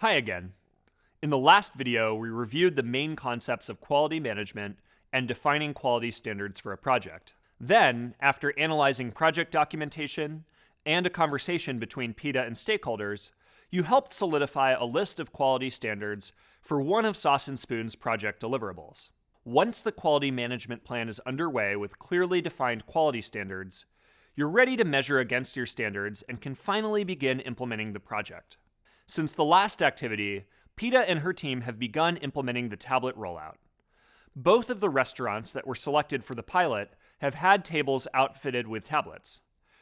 Hi again. In the last video, we reviewed the main concepts of quality management and defining quality standards for a project. Then, after analyzing project documentation and a conversation between PETA and stakeholders, you helped solidify a list of quality standards for one of Sauce and Spoon's project deliverables. Once the quality management plan is underway with clearly defined quality standards, you're ready to measure against your standards and can finally begin implementing the project. Since the last activity, PETA and her team have begun implementing the tablet rollout. Both of the restaurants that were selected for the pilot have had tables outfitted with tablets.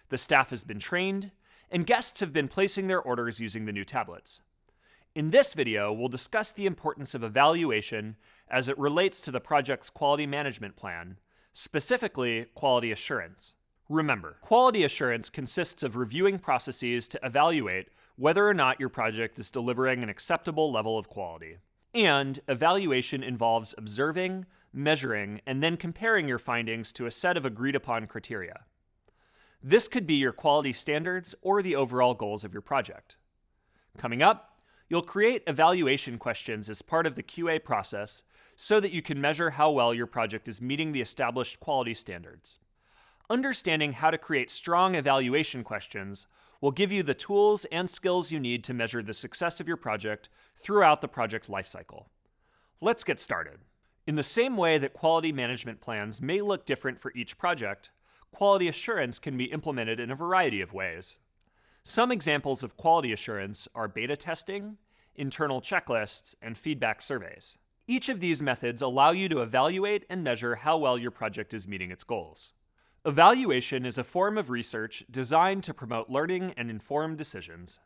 The staff has been trained, and guests have been placing their orders using the new tablets. In this video, we'll discuss the importance of evaluation as it relates to the project's quality management plan, specifically quality assurance. Remember, quality assurance consists of reviewing processes to evaluate whether or not your project is delivering an acceptable level of quality. And evaluation involves observing, measuring, and then comparing your findings to a set of agreed-upon criteria. This could be your quality standards or the overall goals of your project. Coming up, you'll create evaluation questions as part of the QA process so that you can measure how well your project is meeting the established quality standards. Understanding how to create strong evaluation questions will give you the tools and skills you need to measure the success of your project throughout the project lifecycle. Let's get started. In the same way that quality management plans may look different for each project, quality assurance can be implemented in a variety of ways. Some examples of quality assurance are beta testing, internal checklists, and feedback surveys. Each of these methods allow you to evaluate and measure how well your project is meeting its goals. Evaluation is a form of research designed to promote learning and informed decisions.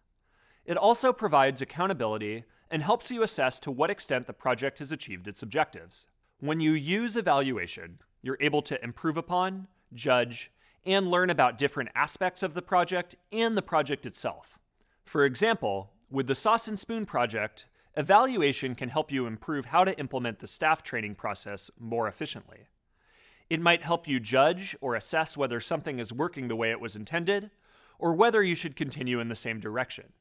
It also provides accountability and helps you assess to what extent the project has achieved its objectives. When you use evaluation, you're able to improve upon, judge, and learn about different aspects of the project and the project itself. For example, with the Sauce and Spoon project, evaluation can help you improve how to implement the staff training process more efficiently. It might help you judge or assess whether something is working the way it was intended, or whether you should continue in the same direction.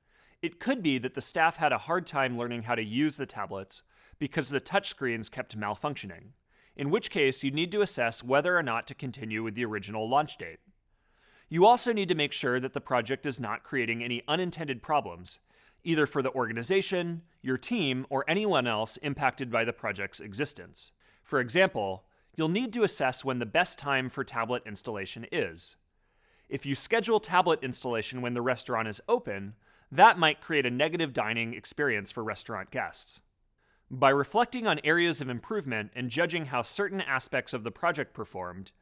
It could be that the staff had a hard time learning how to use the tablets because the touchscreens kept malfunctioning, in which case you need to assess whether or not to continue with the original launch date. You also need to make sure that the project is not creating any unintended problems, either for the organization, your team, or anyone else impacted by the project's existence. For example, you'll need to assess when the best time for tablet installation is. If you schedule tablet installation when the restaurant is open, that might create a negative dining experience for restaurant guests. By reflecting on areas of improvement and judging how certain aspects of the project performed,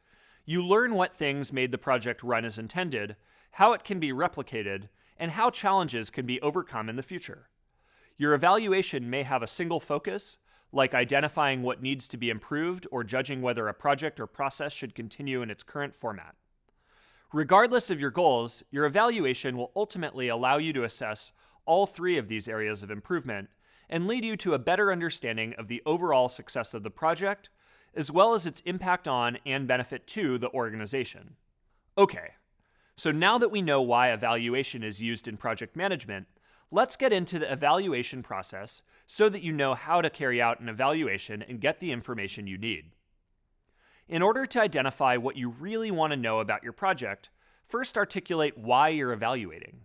you learn what things made the project run as intended, how it can be replicated, and how challenges can be overcome in the future. Your evaluation may have a single focus, like identifying what needs to be improved or judging whether a project or process should continue in its current format. Regardless of your goals, your evaluation will ultimately allow you to assess all three of these areas of improvement and lead you to a better understanding of the overall success of the project, as well as its impact on and benefit to the organization. Okay, so now that we know why evaluation is used in project management, let's get into the evaluation process so that you know how to carry out an evaluation and get the information you need. In order to identify what you really want to know about your project, first articulate why you're evaluating.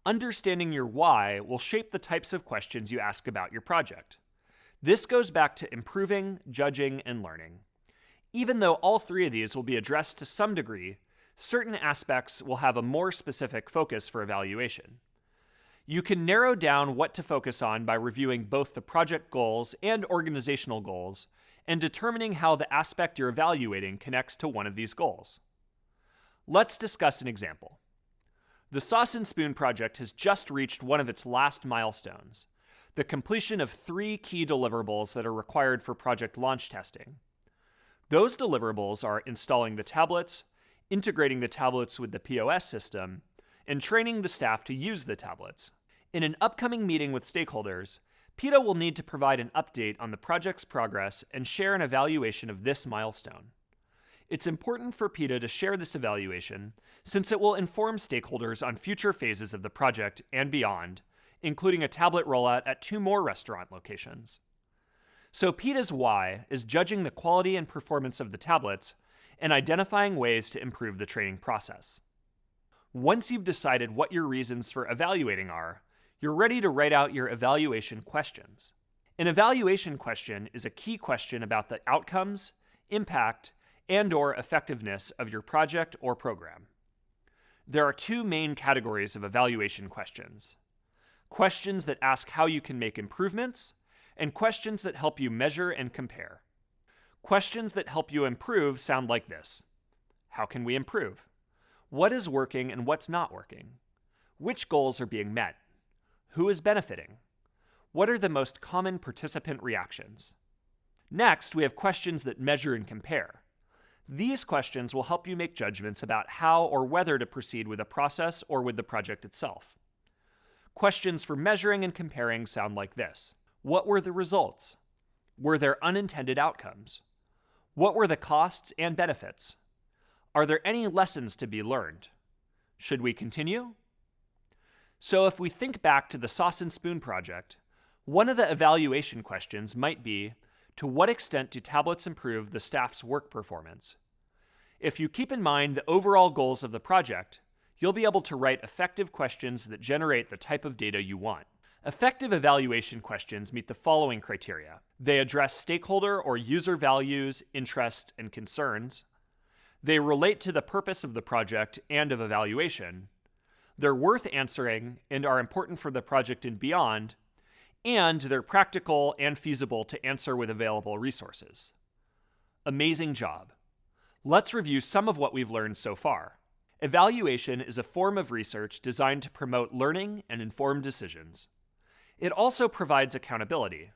Understanding your why will shape the types of questions you ask about your project. This goes back to improving, judging, and learning. Even though all three of these will be addressed to some degree, certain aspects will have a more specific focus for evaluation. You can narrow down what to focus on by reviewing both the project goals and organizational goals and determining how the aspect you're evaluating connects to one of these goals. Let's discuss an example. The Sauce and Spoon project has just reached one of its last milestones, the completion of 3 key deliverables that are required for project launch testing. Those deliverables are installing the tablets, integrating the tablets with the POS system, and training the staff to use the tablets. In an upcoming meeting with stakeholders, PETA will need to provide an update on the project's progress and share an evaluation of this milestone. It's important for PETA to share this evaluation since it will inform stakeholders on future phases of the project and beyond, including a tablet rollout at 2 more restaurant locations. So PIDA's why is judging the quality and performance of the tablets and identifying ways to improve the training process. Once you've decided what your reasons for evaluating are, you're ready to write out your evaluation questions. An evaluation question is a key question about the outcomes, impact, and/or effectiveness of your project or program. There are 2 main categories of evaluation questions: questions that ask how you can make improvements, and questions that help you measure and compare. Questions that help you improve sound like this: how can we improve? What is working and what's not working? Which goals are being met? Who is benefiting? What are the most common participant reactions? Next, we have questions that measure and compare. These questions will help you make judgments about how or whether to proceed with a process or with the project itself. Questions for measuring and comparing sound like this: what were the results? Were there unintended outcomes? What were the costs and benefits? Are there any lessons to be learned? Should we continue? So if we think back to the Sauce and Spoon project, one of the evaluation questions might be, to what extent do tablets improve the staff's work performance? If you keep in mind the overall goals of the project, you'll be able to write effective questions that generate the type of data you want. Effective evaluation questions meet the following criteria. They address stakeholder or user values, interests, and concerns. They relate to the purpose of the project and of evaluation. They're worth answering and are important for the project and beyond, and they're practical and feasible to answer with available resources. Amazing job. Let's review some of what we've learned so far. Evaluation is a form of research designed to promote learning and informed decisions. It also provides accountability.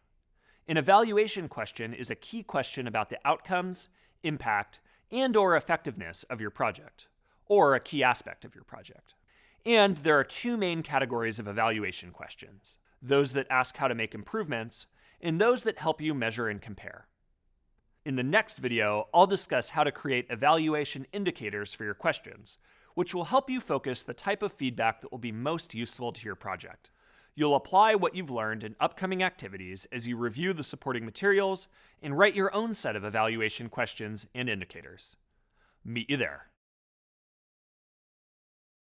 An evaluation question is a key question about the outcomes, impact, and/or effectiveness of your project, or a key aspect of your project. And there are 2 main categories of evaluation questions: those that ask how to make improvements, and those that help you measure and compare. In the next video, I'll discuss how to create evaluation indicators for your questions, which will help you focus the type of feedback that will be most useful to your project. You'll apply what you've learned in upcoming activities as you review the supporting materials and write your own set of evaluation questions and indicators. Meet you there.